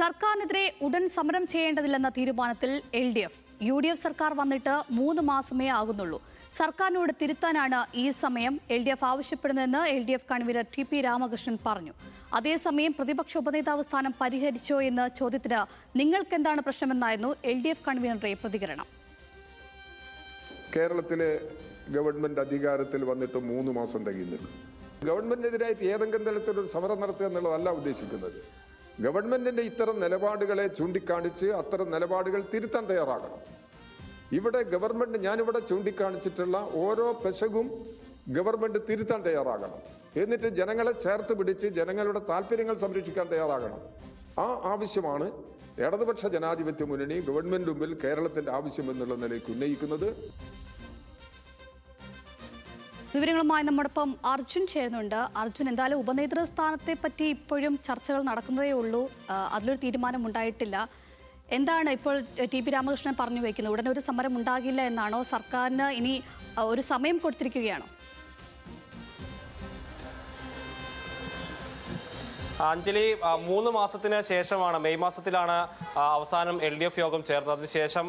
സർക്കാരിനെതിരെ ഉടൻ സമരം ചെയ്യേണ്ടതില്ലെന്ന തീരുമാനത്തിൽ LDF. UDF സർക്കാർ വന്നിട്ട് 3 മാസമേ ആകുന്നുള്ളൂ. സർക്കാരിനോട് തിരുത്താനാണ് ഈ സമയം LDF ആവശ്യപ്പെടുന്നതെന്ന് LDF convener TP Ramakrishnan പറഞ്ഞു. അതേസമയം പ്രതിപക്ഷ ഉപനേതാവ് സ്ഥാനം പരിഹരിച്ചോ എന്ന ചോദ്യത്തിന് നിങ്ങൾക്കെന്താണ് പ്രശ്നമെന്നായിരുന്നു LDF കൺവീനറുടെ പ്രതികരണം. കേരളത്തിലെ ഗവൺമെന്റ് അധികാരത്തിൽ വന്നിട്ട് 3 മാസം തികയുന്നില്ല. ഗവൺമെന്റിനെതിരായിട്ട് ഏതെങ്കിലും തരത്തിലൊരു സമരം നടത്തുക എന്നുള്ളതല്ല ഉദ്ദേശിക്കുന്നത്. ഗവൺമെന്റിന്റെ ഇത്തരം നിലപാടുകളെ ചൂണ്ടിക്കാണിച്ച് അത്തരം നിലപാടുകൾ തിരുത്താൻ തയ്യാറാകണം. ഇവിടെ ഗവൺമെന്റ് ഞാനിവിടെ ചൂണ്ടിക്കാണിച്ചിട്ടുള്ള ഓരോ പെശകും ഗവൺമെന്റ് തിരുത്താൻ തയ്യാറാകണം. എന്നിട്ട് ജനങ്ങളെ ചേർത്ത് പിടിച്ച് ജനങ്ങളുടെ താല്പര്യങ്ങൾ സംരക്ഷിക്കാൻ തയ്യാറാകണം. ആ ആവശ്യമാണ് ഇടതുപക്ഷ ജനാധിപത്യ മുന്നണി ഗവൺമെന്റ് മുമ്പിൽ കേരളത്തിന്റെ ആവശ്യം എന്നുള്ള നിലയ്ക്ക് ഉന്നയിക്കുന്നത്. വിവരങ്ങളുമായി നമ്മോടൊപ്പം അർജുൻ ചേരുന്നുണ്ട്. അർജുൻ, എന്തായാലും ഉപനേതൃ സ്ഥാനത്തെ പറ്റി ഇപ്പോഴും ചർച്ചകൾ നടക്കുന്നതേ ഉള്ളൂ, അതിലൊരു തീരുമാനം ഉണ്ടായിട്ടില്ല. എന്താണ് ഇപ്പോൾ TP രാമകൃഷ്ണൻ പറഞ്ഞു വയ്ക്കുന്നത്? ഉടനെ ഒരു സമരം ഉണ്ടാകില്ല എന്നാണോ? സർക്കാരിന് ഇനി ഒരു സമയം കൊടുത്തിരിക്കുകയാണോ? അഞ്ജലി, 3 മാസത്തിന് ശേഷമാണ്, മെയ് മാസത്തിലാണ് അവസാനം LDF യോഗം ചേർന്നത്. അതിനുശേഷം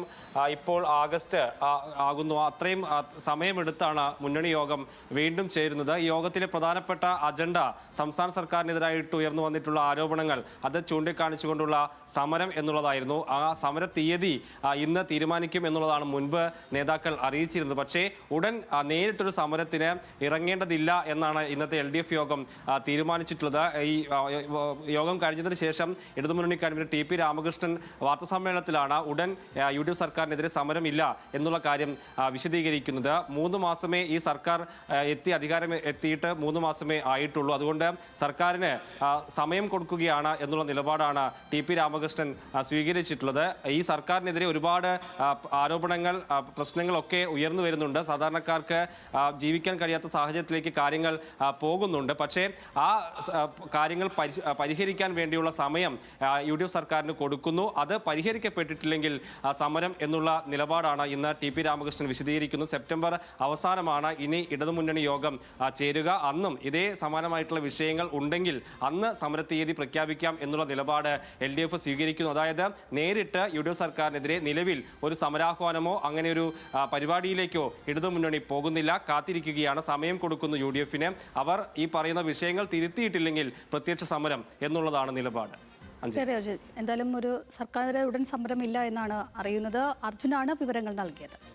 ഇപ്പോൾ ആഗസ്റ്റ് ആകുന്നു. അത്രയും സമയമെടുത്താണ് മുന്നണി യോഗം വീണ്ടും ചേരുന്നത്. ഈ യോഗത്തിലെ പ്രധാനപ്പെട്ട അജണ്ട സംസ്ഥാന സർക്കാരിനെതിരായിട്ട് ഉയർന്നു വന്നിട്ടുള്ള ആരോപണങ്ങൾ അത് ചൂണ്ടിക്കാണിച്ചുകൊണ്ടുള്ള സമരം എന്നുള്ളതായിരുന്നു. ആ സമര തീയതി ഇന്ന് തീരുമാനിക്കും എന്നുള്ളതാണ് മുൻപ് നേതാക്കൾ അറിയിച്ചിരുന്നത്. പക്ഷേ ഉടൻ നേരിട്ടൊരു സമരത്തിന് ഇറങ്ങേണ്ടതില്ല എന്നാണ് ഇന്നത്തെ LDF യോഗം തീരുമാനിച്ചിട്ടുള്ളത്. ഈ യോഗം കഴിഞ്ഞതിന് ശേഷം ഇടതുമുന്നണി കൺവീനർ TP രാമകൃഷ്ണൻ വാർത്താസമ്മേളനത്തിലാണ് ഉടൻ UDF സർക്കാരിനെതിരെ സമരമില്ല എന്നുള്ള കാര്യം വിശദീകരിക്കുന്നത്. 3 മാസമേ ഈ സർക്കാർ അധികാരം എത്തിയിട്ട് 3 മാസമേ ആയിട്ടുള്ളൂ. അതുകൊണ്ട് സർക്കാരിന് സമയം കൊടുക്കുകയാണ് എന്നുള്ള നിലപാടാണ് TP രാമകൃഷ്ണൻ സ്വീകരിച്ചിട്ടുള്ളത്. ഈ സർക്കാരിനെതിരെ ഒരുപാട് ആരോപണങ്ങൾ, പ്രശ്നങ്ങളൊക്കെ ഉയർന്നു വരുന്നുണ്ട്. സാധാരണക്കാർക്ക് ജീവിക്കാൻ കഴിയാത്ത സാഹചര്യത്തിലേക്ക് കാര്യങ്ങൾ പോകുന്നുണ്ട്. പക്ഷേ ആ കാര്യങ്ങൾ പരിഹരിക്കാൻ വേണ്ടിയുള്ള സമയം UDF സർക്കാരിന് കൊടുക്കുന്നു. അത് പരിഹരിക്കപ്പെട്ടിട്ടില്ലെങ്കിൽ സമരം എന്നുള്ള നിലപാടാണ് ഇന്ന് TP രാമകൃഷ്ണൻ വിശദീകരിക്കുന്നു. സെപ്റ്റംബർ അവസാനമാണ് ഇനി ഇടതുമുന്നണി യോഗം ചേരുക. അന്നും ഇതേ സമാനമായിട്ടുള്ള വിഷയങ്ങൾ ഉണ്ടെങ്കിൽ അന്ന് സമരത്തീയതി പ്രഖ്യാപിക്കാം എന്നുള്ള നിലപാട് LDF സ്വീകരിക്കുന്നു. അതായത് നേരിട്ട് UDF സർക്കാരിനെതിരെ നിലവിൽ ഒരു സമരാഹ്വാനമോ അങ്ങനെ ഒരു പരിപാടിയിലേക്കോ ഇടതുമുന്നണി പോകുന്നില്ല, കാത്തിരിക്കുകയാണ്. സമയം കൊടുക്കുന്നു UDF-ന്. അവർ ഈ പറയുന്ന വിഷയങ്ങൾ തിരുത്തിയിട്ടില്ലെങ്കിൽ പ്രത്യക്ഷ സമരം എന്നുള്ളതാണ് നിലപാട്. ശരി അർജുൻ, എന്തായാലും ഒരു സർക്കാരിനെതിരെ ഉടൻ സമരമില്ല എന്നാണ് അറിയുന്നത്. അർജുനാണ് വിവരങ്ങൾ നൽകിയത്.